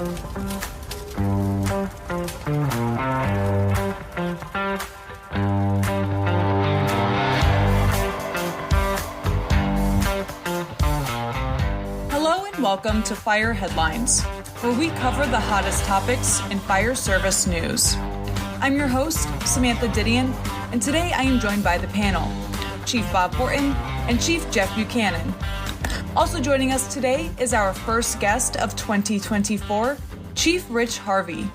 Hello and welcome to Fire Headlines, where we cover the hottest topics in fire service news. I'm your host, Samantha Didion, and today I am joined by the panel, Chief Bob Horton and Chief Jeff Buchanan. Also joining us today is our first guest of 2024, Chief Rich Harvey.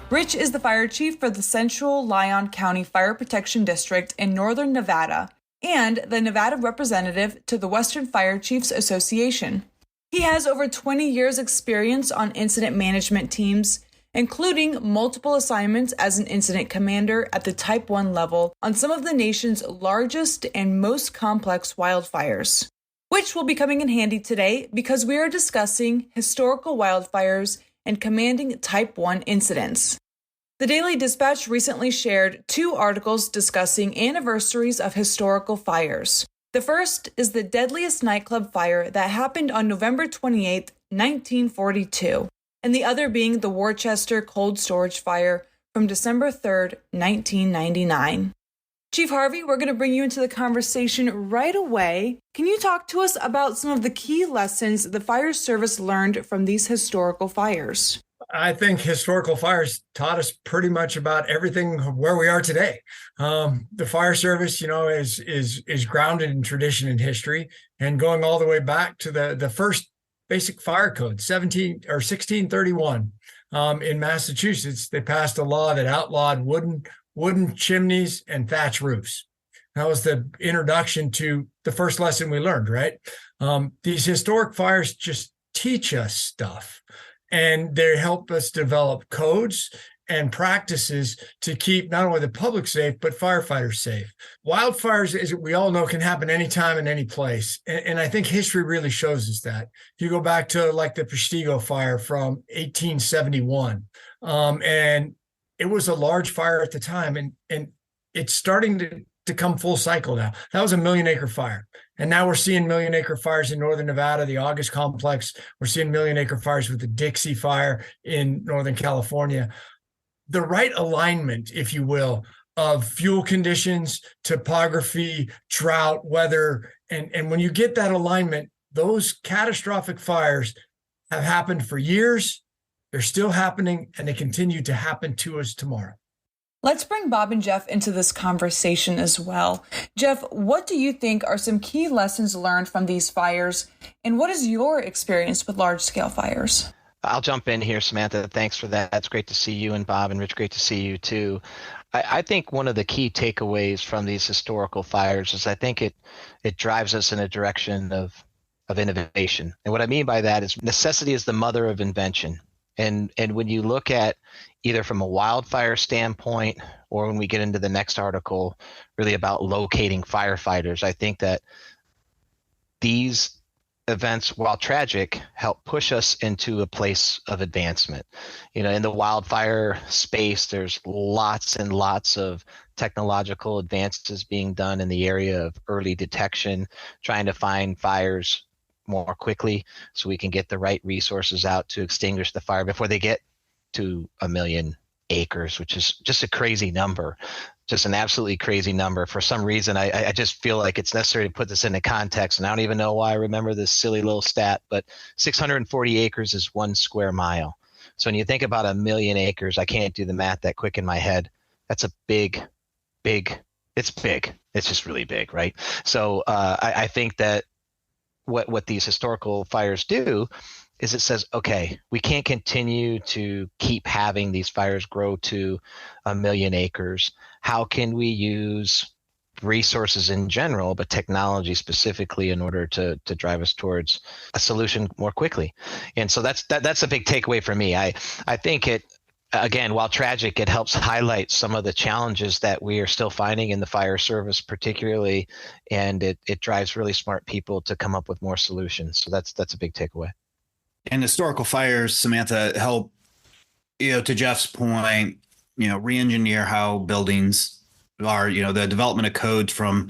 Rich is the fire chief for the Central Lyon County Fire Protection District in Northern Nevada and the Nevada representative to the Western Fire Chiefs Association. He has over 20 years' experience on incident management teams, including multiple assignments as an incident commander at the Type 1 level on some of the nation's largest and most complex wildfires, which will be coming in handy today because we are discussing historical wildfires and commanding Type 1 incidents. The Daily Dispatch recently shared 2 articles discussing anniversaries of historical fires. The first is the deadliest nightclub fire that happened on November 28, 1942, and the other being the Worcester Cold Storage Fire from December 3, 1999. Chief Harvey, we're going to bring you into the conversation right away. Can you talk to us about some of the key lessons the fire service learned from these historical fires? I think historical fires taught us pretty much about everything where we are today. The fire service, is grounded in tradition and history, and going all the way back to the first basic fire code, 1631, in Massachusetts. They passed a law that outlawed wooden chimneys and thatch roofs. That was the introduction to the first lesson we learned, right? These historic fires just teach us stuff, and they help us develop codes and practices to keep not only the public safe, but firefighters safe. Wildfires, as we all know, can happen anytime and any place. And I think history really shows us that. If you go back to like the Prestigo fire from 1871, and it was a large fire at the time, and it's starting to come full cycle now. That was a 1 million acre fire. And now we're seeing 1 million acre fires in Northern Nevada, the August complex. We're seeing 1 million acre fires with the Dixie fire in Northern California. The right alignment, if you will, of fuel conditions, topography, drought, weather, and when you get that alignment, those catastrophic fires have happened for years. They're still happening, and they continue to happen to us tomorrow. Let's bring Bob and Jeff into this conversation as well. Jeff, what do you think are some key lessons learned from these fires, and what is your experience with large-scale fires? I'll jump in here, Samantha. Thanks for that. It's great to see you, and Bob and Rich, great to see you too. I think one of the key takeaways from these historical fires is I think it drives us in a direction of innovation. And what I mean by that is necessity is the mother of invention. And when you look at either from a wildfire standpoint or when we get into the next article, really about locating firefighters, I think that these events, while tragic, help push us into a place of advancement. In the wildfire space, there's lots and lots of technological advances being done in the area of early detection, trying to find fires more quickly so we can get the right resources out to extinguish the fire before they get to 1 million acres, which is just a crazy number, just an absolutely crazy number. For some reason, I just feel like it's necessary to put this into context, and I don't even know why I remember this silly little stat, but 640 acres is 1 square mile. So when you think about 1 million acres, I can't do the math that quick in my head. That's a big, it's big. It's just really big, right? So I think that what these historical fires do is it says, okay, we can't continue to keep having these fires grow to 1 million acres. How can we use resources in general, but technology specifically, in order to drive us towards a solution more quickly? And so that's a big takeaway for me. I think it, again, while tragic, it helps highlight some of the challenges that we are still finding in the fire service particularly, and it drives really smart people to come up with more solutions. So that's a big takeaway. And historical fires, Samantha, help, to Jeff's point, re-engineer how buildings are, the development of codes from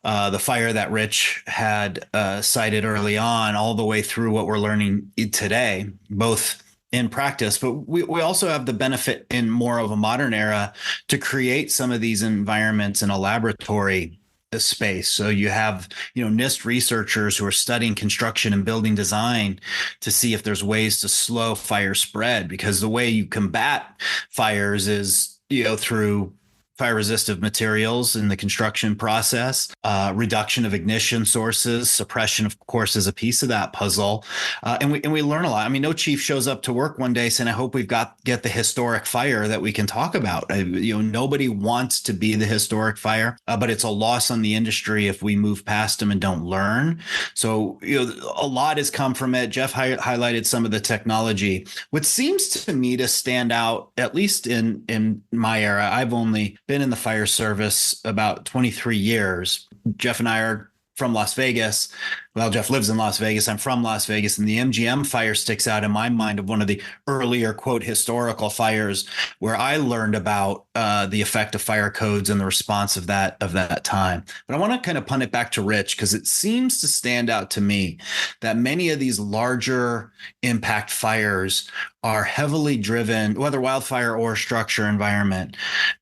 the fire that Rich had cited early on, all the way through what we're learning today, both in practice, but we also have the benefit in more of a modern era to create some of these environments in a laboratory space. So you have, NIST researchers who are studying construction and building design to see if there's ways to slow fire spread, because the way you combat fires is, through fire resistive materials in the construction process, reduction of ignition sources, suppression, of course, is a piece of that puzzle. And we learn a lot. I mean, no chief shows up to work one day saying, I hope we've get the historic fire that we can talk about. Nobody wants to be the historic fire, but it's a loss on the industry if we move past them and don't learn. So, a lot has come from it. Jeff highlighted some of the technology. What seems to me to stand out, at least in my era, I've only been in the fire service about 23 years. Jeff and I are from Las Vegas. Well, Jeff lives in Las Vegas. I'm from Las Vegas. And the MGM fire sticks out in my mind of one of the earlier, quote, historical fires where I learned about the effect of fire codes and the response of that time. But I want to kind of punt it back to Rich, because it seems to stand out to me that many of these larger impact fires are heavily driven, whether wildfire or structure environment,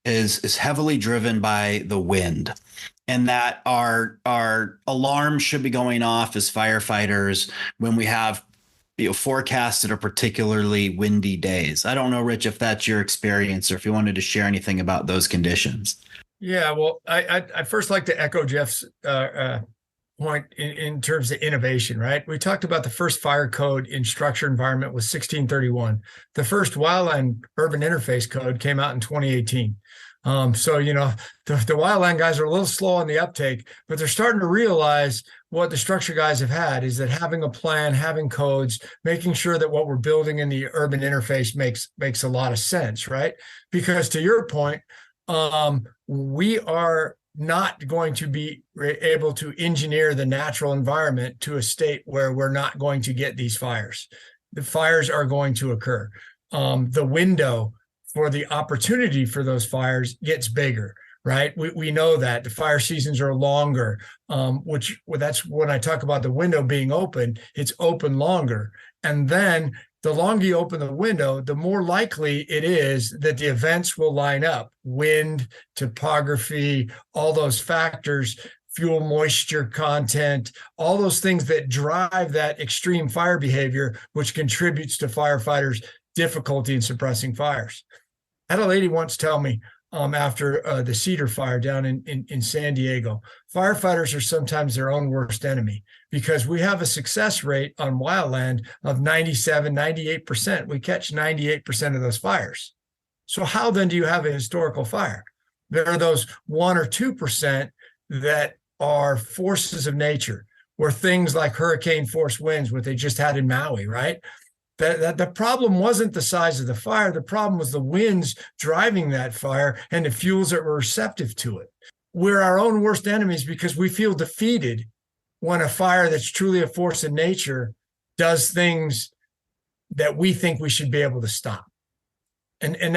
is heavily driven by the wind. And that our alarms should be going off as firefighters when we have forecasts that are particularly windy days. I don't know, Rich, if that's your experience or if you wanted to share anything about those conditions. Yeah, well, I first like to echo Jeff's point in terms of innovation, right? We talked about the first fire code in structure environment was 1631. The first wildland urban interface code came out in 2018. So, the wildland guys are a little slow on the uptake, but they're starting to realize what the structure guys have had is that having a plan, having codes, making sure that what we're building in the urban interface makes a lot of sense, right? Because to your point, we are not going to be able to engineer the natural environment to a state where we're not going to get these fires. The fires are going to occur. The window for the opportunity for those fires gets bigger, right? We know that the fire seasons are longer, that's when I talk about the window being open, it's open longer. And then the longer you open the window, the more likely it is that the events will line up. Wind, topography, all those factors, fuel moisture content, all those things that drive that extreme fire behavior, which contributes to firefighters' difficulty in suppressing fires. I had a lady once tell me after the Cedar fire down in San Diego, firefighters are sometimes their own worst enemy because we have a success rate on wildland of 97, 98%. We catch 98% of those fires. So how then do you have a historical fire? There are those 1 or 2% that are forces of nature, or things like hurricane force winds, what they just had in Maui, right? That the problem wasn't the size of the fire. The problem was the winds driving that fire and the fuels that were receptive to it. We're our own worst enemies because we feel defeated when a fire that's truly a force of nature does things that we think we should be able to stop. And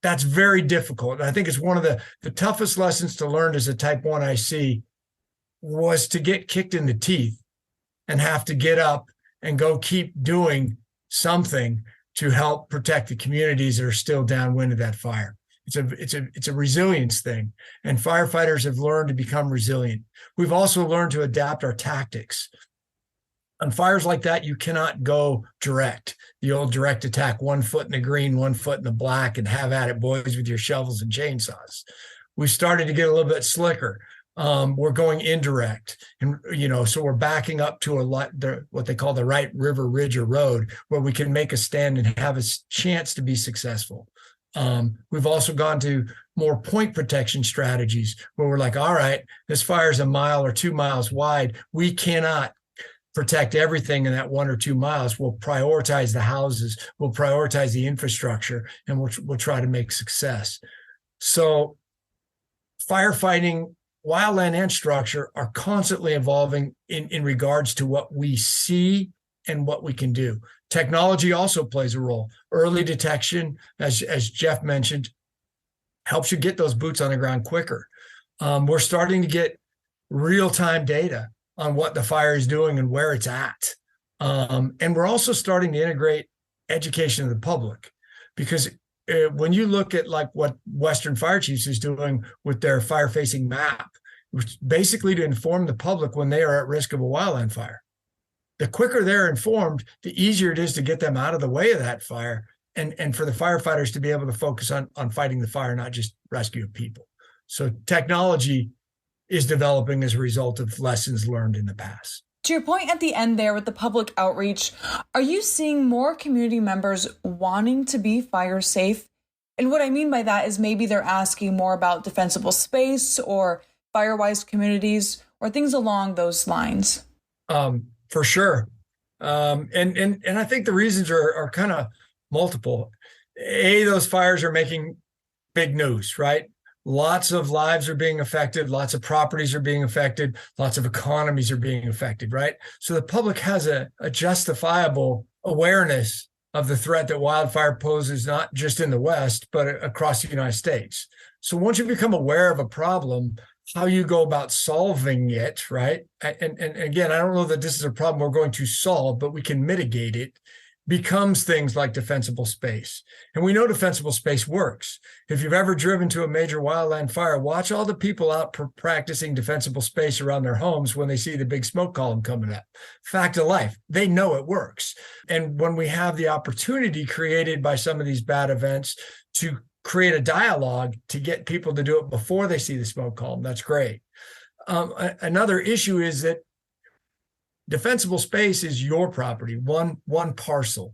that's very difficult. I think it's one of the toughest lessons to learn as a type 1 IC was to get kicked in the teeth and have to get up and go keep doing something to help protect the communities that are still downwind of that fire. It's a resilience thing, and firefighters have learned to become resilient. We've also learned to adapt our tactics. On fires like that, you cannot go direct, the old direct attack, 1 foot in the green, 1 foot in the black, and have at it, boys, with your shovels and chainsaws. We started to get a little bit slicker. We're going indirect, and so we're backing up to what they call the right river ridge or road, where we can make a stand and have a chance to be successful. We've also gone to more point protection strategies, where we're like, all right, this fire's 1 mile or 2 miles wide. We cannot protect everything in that 1 or 2 miles. We'll prioritize the houses, we'll prioritize the infrastructure, and we'll try to make success. So firefighting, wildland and structure, are constantly evolving in regards to what we see and what we can do. Technology also plays a role. Early detection, as Jeff mentioned, helps you get those boots on the ground quicker. We're starting to get real-time data on what the fire is doing and where it's at. And we're also starting to integrate education of the public, because when you look at like what Western Fire Chiefs is doing with their fire facing map, which basically to inform the public when they are at risk of a wildland fire. The quicker they're informed, the easier it is to get them out of the way of that fire, and for the firefighters to be able to focus on fighting the fire, not just rescue people. So technology is developing as a result of lessons learned in the past. To your point at the end there with the public outreach, are you seeing more community members wanting to be fire safe? And what I mean by that is maybe they're asking more about defensible space or fire-wise communities or things along those lines. For sure. And I think the reasons are kind of multiple. Those fires are making big news, right? Lots of lives are being affected. Lots of properties are being affected. Lots of economies are being affected, right? So the public has a justifiable awareness of the threat that wildfire poses, not just in the West, but across the United States. So once you become aware of a problem, how you go about solving it, right? And again, I don't know that this is a problem we're going to solve, but we can mitigate it, becomes things like defensible space. And we know defensible space works. If you've ever driven to a major wildland fire, watch all the people out practicing defensible space around their homes when they see the big smoke column coming up. Fact of life, they know it works. And when we have the opportunity created by some of these bad events to create a dialogue to get people to do it before they see the smoke column, that's great. Another issue is that defensible space is your property, one parcel.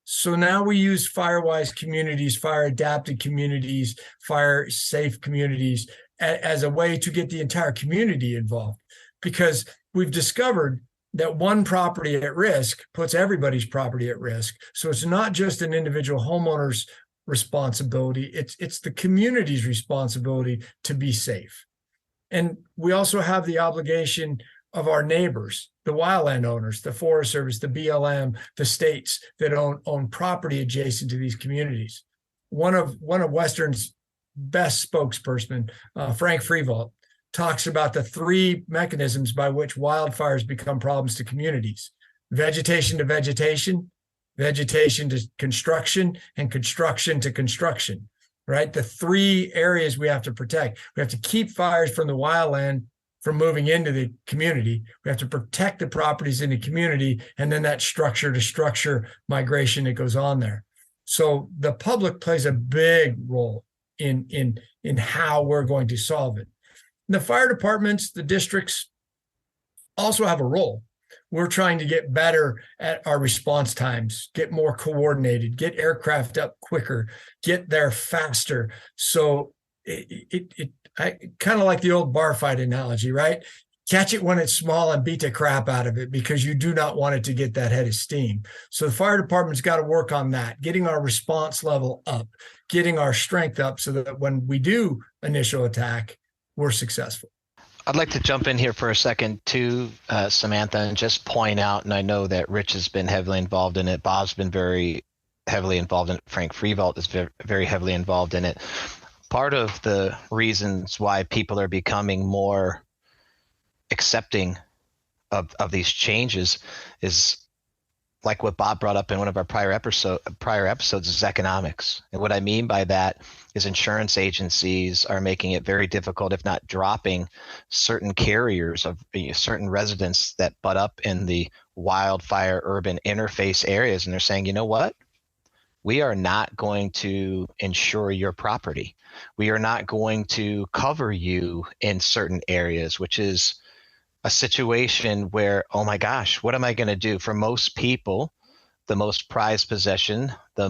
So now we use fire-wise communities, fire-adapted communities, fire-safe communities as a way to get the entire community involved, because we've discovered that one property at risk puts everybody's property at risk. So it's not just an individual homeowner's responsibility, it's the community's responsibility to be safe. And we also have the obligation of our neighbors, the wildland owners, the Forest Service, the BLM, the states that own property adjacent to these communities. One of Western's best spokesperson, Frank Freevault, talks about the three mechanisms by which wildfires become problems to communities: vegetation to vegetation, vegetation to construction, and construction to construction, right? The three areas we have to protect. We have to keep fires from the wildland from moving into the community. We have to protect the properties in the community, and then that structure to structure migration that goes on there. So the public plays a big role in how we're going to solve it. And the fire departments, the districts also have a role. We're trying to get better at our response times, get more coordinated, get aircraft up quicker, get there faster. So I kind of like the old bar fight analogy, right? Catch it when it's small and beat the crap out of it, because you do not want it to get that head of steam. So the fire department's got to work on that, getting our response level up, getting our strength up so that when we do initial attack, we're successful. I'd like to jump in here for a second too, Samantha, and just point out, and I know that Rich has been heavily involved in it. Bob's been very heavily involved in it. Frank Freevault is very heavily involved in it. Part of the reasons why people are becoming more accepting of these changes is, like what Bob brought up in one of our prior episodes, is economics. And what I mean by that is insurance agencies are making it very difficult, if not dropping certain carriers of certain residents that butt up in the wildfire urban interface areas. And they're saying, you know what? We are not going to insure your property. We are not going to cover you in certain areas, which is a situation where, oh my gosh, what am I going to do? For most people, the most prized possession, the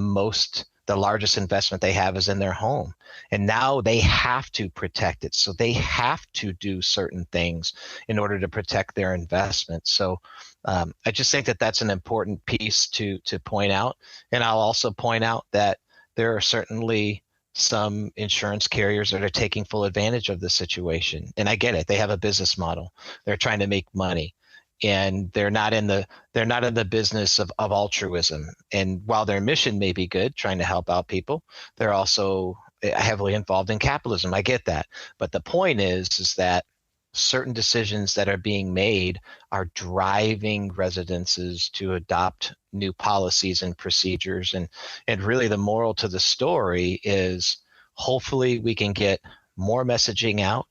largest investment they have is in their home. And now they have to protect it. So they have to do certain things in order to protect their investment. So I just think that that's an important piece to point out. And I'll also point out that there are certainly some insurance carriers that are taking full advantage of the situation. And I get it. They have a business model. They're trying to make money. And they're not in the business of altruism. And while their mission may be good, trying to help out people, they're also heavily involved in capitalism. I get that. But the point is that certain decisions that are being made are driving residences to adopt new policies and procedures. And really the moral to the story is hopefully we can get more messaging out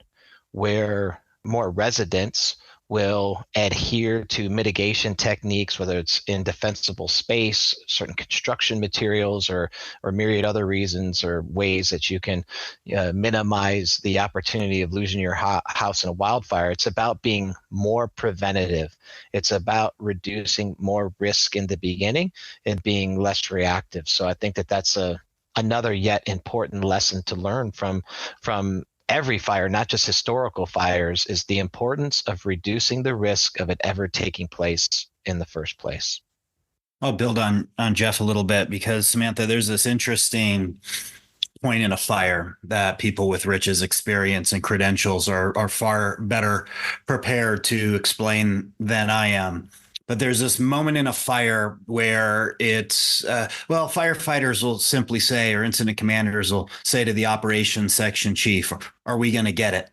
where more residents will adhere to mitigation techniques, whether it's in defensible space, certain construction materials, or myriad other reasons or ways that you can minimize the opportunity of losing your house in a wildfire. It's about being more preventative. It's about reducing more risk in the beginning and being less reactive. So I think that that's another yet important lesson to learn from every fire, not just historical fires, is the importance of reducing the risk of it ever taking place in the first place. I'll build on Jeff a little bit because, Samantha, there's this interesting point in a fire that people with Rich's experience and credentials are far better prepared to explain than I am. But there's this moment in a fire where it's, firefighters will simply say, or incident commanders will say to the operations section chief, are we going to get it?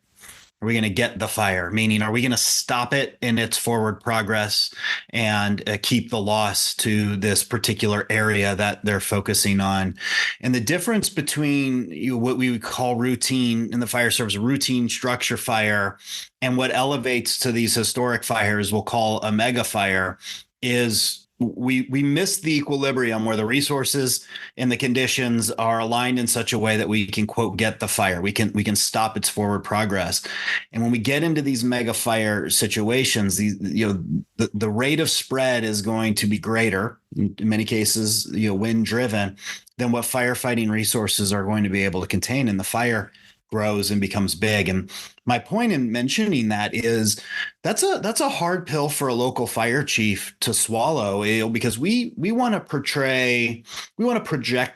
Are we going to get the fire? Meaning, are we going to stop it in its forward progress and keep the loss to this particular area that they're focusing on? And the difference between what we would call routine in the fire service, routine structure fire, and what elevates to these historic fires we'll call a mega fire is we miss the equilibrium where the resources and the conditions are aligned in such a way that we can, quote, get the fire. We can stop its forward progress. And when we get into these mega fire situations, the rate of spread is going to be greater, in many cases, wind driven, than what firefighting resources are going to be able to contain. And the fire grows and becomes big. And my point in mentioning that is that's a hard pill for a local fire chief to swallow, because we want to project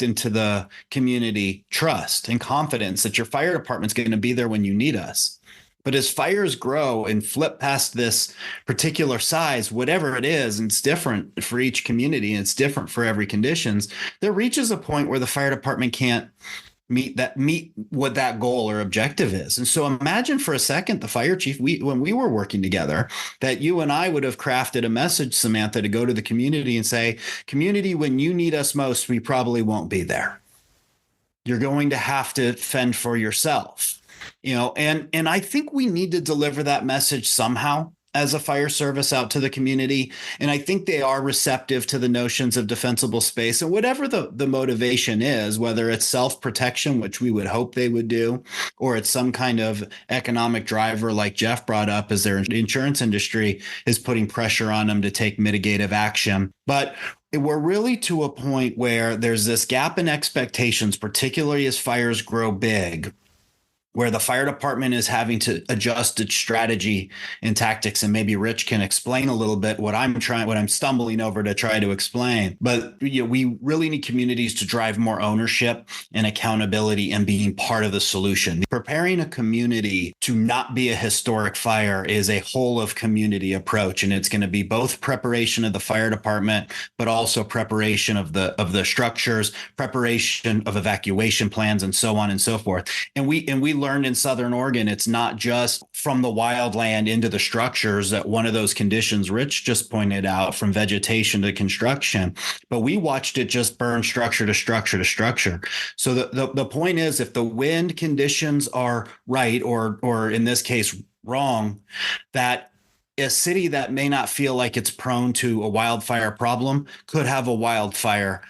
into the community trust and confidence that your fire department's going to be there when you need us. But as fires grow and flip past this particular size, whatever it is, and it's different for each community and it's different for every conditions, there reaches a point where the fire department can't meet what that goal or objective is. And so imagine for a second, the fire chief, when we were working together, that you and I would have crafted a message, Samantha, to go to the community and say, community, when you need us most, we probably won't be there. You're going to have to fend for yourself, and I think we need to deliver that message somehow as a fire service out to the community. And I think they are receptive to the notions of defensible space, and whatever the motivation is, whether it's self-protection, which we would hope they would do, or it's some kind of economic driver like Jeff brought up, as their insurance industry is putting pressure on them to take mitigative action. But we're really to a point where there's this gap in expectations, particularly as fires grow big, where the fire department is having to adjust its strategy and tactics. And maybe Rich can explain a little bit what I'm stumbling over to try to explain. But we really need communities to drive more ownership and accountability and being part of the solution. Preparing a community to not be a historic fire is a whole of community approach. And it's going to be both preparation of the fire department, but also preparation of the structures, preparation of evacuation plans, and so on and so forth. And we learned in Southern Oregon, it's not just from the wildland into the structures, that one of those conditions Rich just pointed out, from vegetation to construction, but we watched it just burn structure to structure to structure. So the point is, if the wind conditions are right, or in this case wrong, that a city that may not feel like it's prone to a wildfire problem could have a wildfire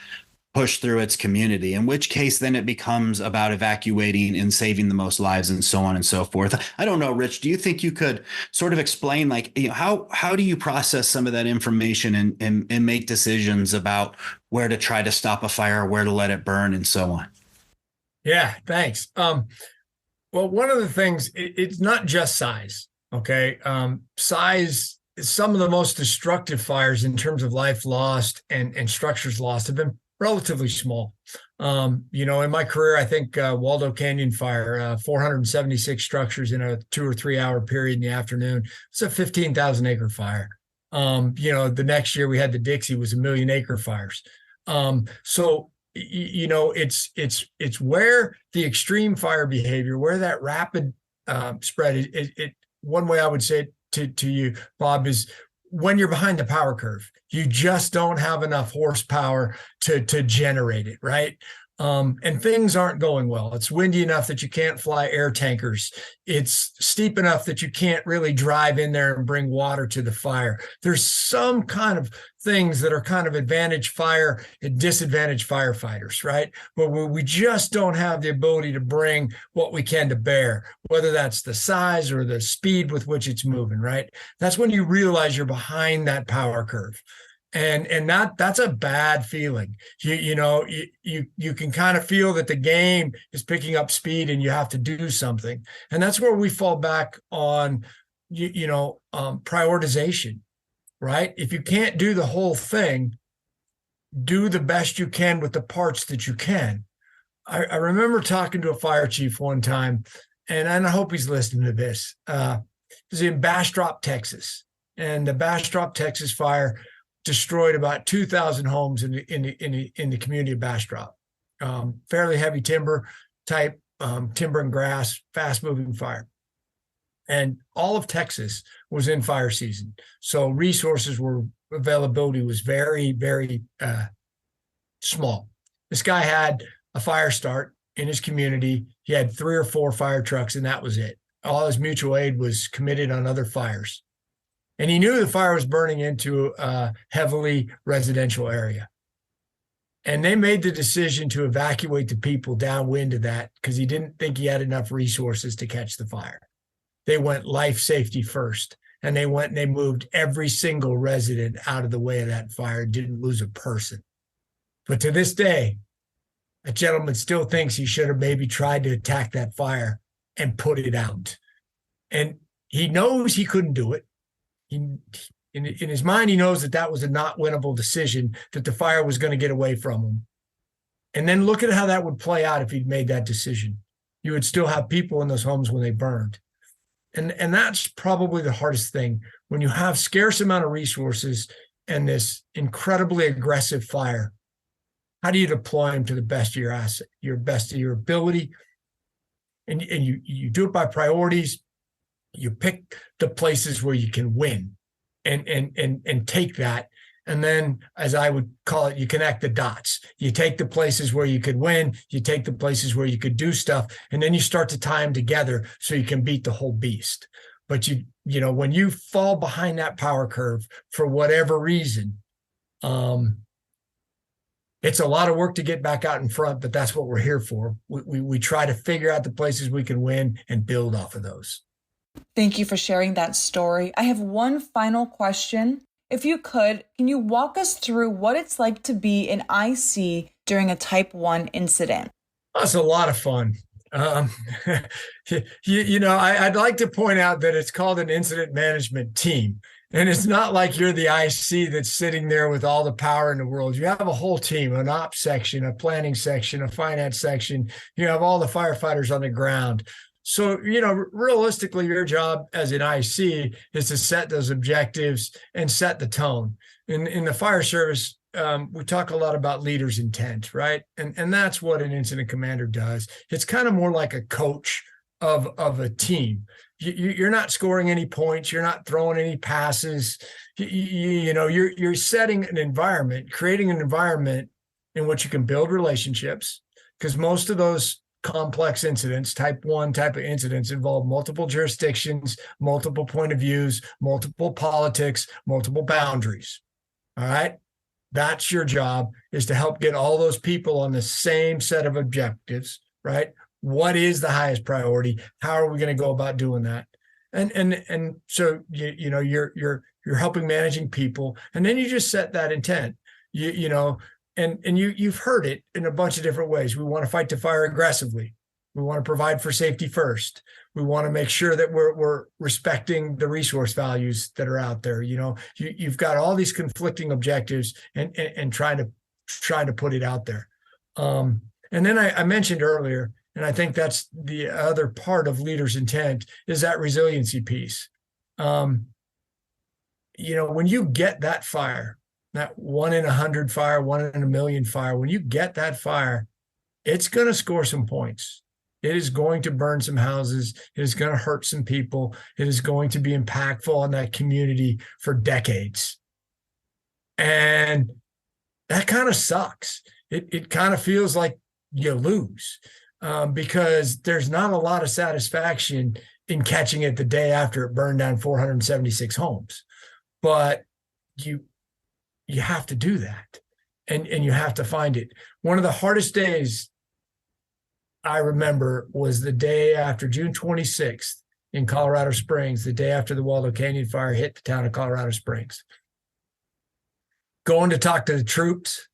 push through its community, in which case then it becomes about evacuating and saving the most lives, and so on and so forth. I don't know, Rich, do you think you could sort of explain, how do you process some of that information and make decisions about where to try to stop a fire, where to let it burn, and so on? Yeah, thanks. Well, one of the things, it's not just size, okay? Size, some of the most destructive fires in terms of life lost and structures lost have been relatively small. In my career, I think Waldo Canyon fire, 476 structures in a 2 or 3 hour period in the afternoon. It's a 15,000 acre fire. The next year we had the Dixie, was 1 million acre fires. So it's where the extreme fire behavior, where that rapid spread, one way I would say it to you, Bob, is when you're behind the power curve, you just don't have enough horsepower to generate it, right? And things aren't going well. It's windy enough that you can't fly air tankers. It's steep enough that you can't really drive in there and bring water to the fire. There's some kind of things that are kind of advantage fire and disadvantage firefighters, right? But we just don't have the ability to bring what we can to bear, whether that's the size or the speed with which it's moving, right? That's when you realize you're behind that power curve. And that's a bad feeling. You can kind of feel that the game is picking up speed and you have to do something. And that's where we fall back on, prioritization, right? If you can't do the whole thing, do the best you can with the parts that you can. I remember talking to a fire chief one time, and I hope he's listening to this. It was in Bastrop, Texas. And the Bastrop, Texas fire destroyed about 2,000 homes in the community of Bastrop. Fairly heavy timber type, timber and grass, fast moving fire. And all of Texas was in fire season. So availability was very, very small. This guy had a fire start in his community. He had 3 or 4 fire trucks, and that was it. All his mutual aid was committed on other fires. And he knew the fire was burning into a heavily residential area. And they made the decision to evacuate the people downwind of that because he didn't think he had enough resources to catch the fire. They went life safety first. And they went and they moved every single resident out of the way of that fire, didn't lose a person. But to this day, a gentleman still thinks he should have maybe tried to attack that fire and put it out. And he knows he couldn't do it. In his mind, he knows that was a not winnable decision, that the fire was going to get away from him. And then look at how that would play out if he'd made that decision. You would still have people in those homes when they burned. And that's probably the hardest thing. When you have scarce amount of resources and this incredibly aggressive fire, how do you deploy them to the best of your asset, best of your ability? And you do it by priorities. You pick the places where you can win and take that. And then, as I would call it, you connect the dots. You take the places where you could win, you take the places where you could do stuff, and then you start to tie them together so you can beat the whole beast. But when you fall behind that power curve for whatever reason, it's a lot of work to get back out in front, but that's what we're here for. We try to figure out the places we can win and build off of those. Thank you for sharing that story. I have one final question. If you could, can you walk us through what it's like to be an IC during a Type 1 incident? That's a lot of fun. I'd like to point out that it's called an incident management team. And it's not like you're the IC that's sitting there with all the power in the world. You have a whole team, an ops section, a planning section, a finance section. You have all the firefighters on the ground. So, realistically, your job as an IC is to set those objectives and set the tone. In the fire service, we talk a lot about leader's intent, right? And that's what an incident commander does. It's kind of more like a coach of a team. You're not scoring any points. You're not throwing any passes. You're setting an environment, creating an environment in which you can build relationships, because most of those complex incidents, Type 1 type of incidents, involve multiple jurisdictions, multiple point of views, multiple politics, multiple boundaries. All right. That's your job, is to help get all those people on the same set of objectives, right? What is the highest priority? How are we going to go about doing that? And so you're helping managing people, and then you just set that intent. You've heard it in a bunch of different ways. We want to fight the fire aggressively. We want to provide for safety first. We want to make sure that we're respecting the resource values that are out there. You've got all these conflicting objectives and trying to put it out there. And then I mentioned earlier, and I think that's the other part of leader's intent, is that resiliency piece. When you get that fire, that 1 in 100 fire, 1 in a million fire, when you get that fire, it's going to score some points. It is going to burn some houses. It is going to hurt some people. It is going to be impactful on that community for decades. And that kind of sucks. It kind of feels like you lose because there's not a lot of satisfaction in catching it the day after it burned down 476 homes. But you have to do that, and you have to find it. One of the hardest days I remember was the day after June 26th in Colorado Springs, the day after the Waldo Canyon fire hit the town of Colorado Springs. Going to talk to the troops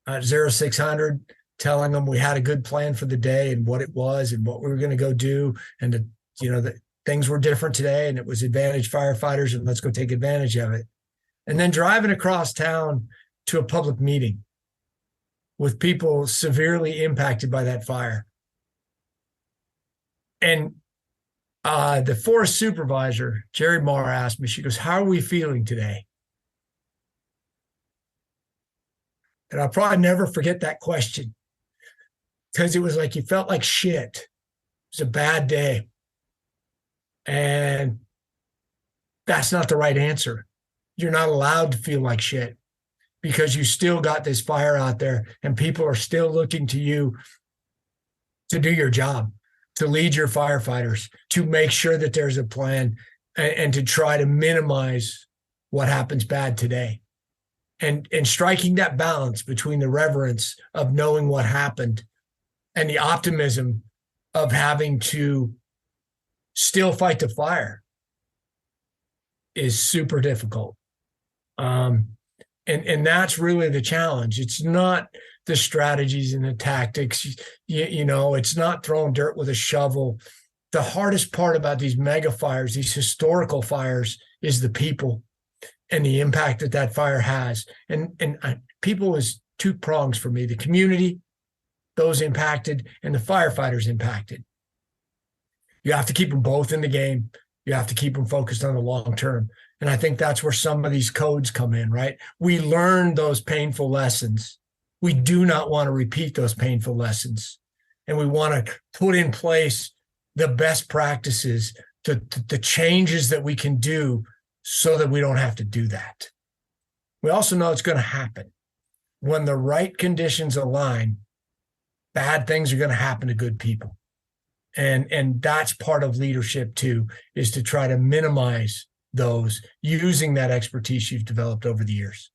at 0600, telling them we had a good plan for the day and what it was and what we were going to go do, and that things were different today and it was advantage firefighters and let's go take advantage of it. And then driving across town to a public meeting with people severely impacted by that fire. And the forest supervisor, Jerry Marr, asked me, she goes, "How are we feeling today?" And I'll probably never forget that question because it was like you felt like shit. It was a bad day. And that's not the right answer. You're not allowed to feel like shit because you still got this fire out there and people are still looking to you to do your job, to lead your firefighters, to make sure that there's a plan and to try to minimize what happens bad today. And striking that balance between the reverence of knowing what happened and the optimism of having to still fight the fire is super difficult. And that's really the challenge. It's not the strategies and the tactics. It's not throwing dirt with a shovel. The hardest part about these mega fires, these historical fires, is the people and the impact that fire has. And people is two prongs for me: the community, those impacted, and the firefighters impacted. You have to keep them both in the game. You have to keep them focused on the long term. And I think that's where some of these codes come in, right? We learn those painful lessons. We do not want to repeat those painful lessons. And we want to put in place the best practices, the changes that we can do so that we don't have to do that. We also know it's going to happen. When the right conditions align, bad things are going to happen to good people. And that's part of leadership too, is to try to minimize those using that expertise you've developed over the years.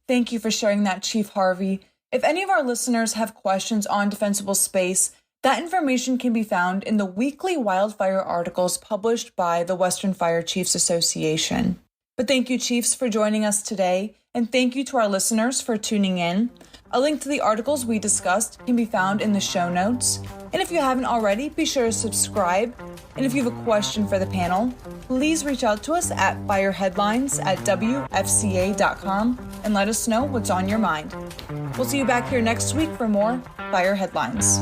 Thank you for sharing that, Chief Harvey. If any of our listeners have questions on defensible space, that information can be found in the weekly wildfire articles published by the Western Fire Chiefs Association. But thank you, Chiefs, for joining us today, and thank you to our listeners for tuning in. A link to the articles we discussed can be found in the show notes. And if you haven't already, be sure to subscribe. And if you have a question for the panel, please reach out to us at fireheadlines@wfca.com and let us know what's on your mind. We'll see you back here next week for more Fire Headlines.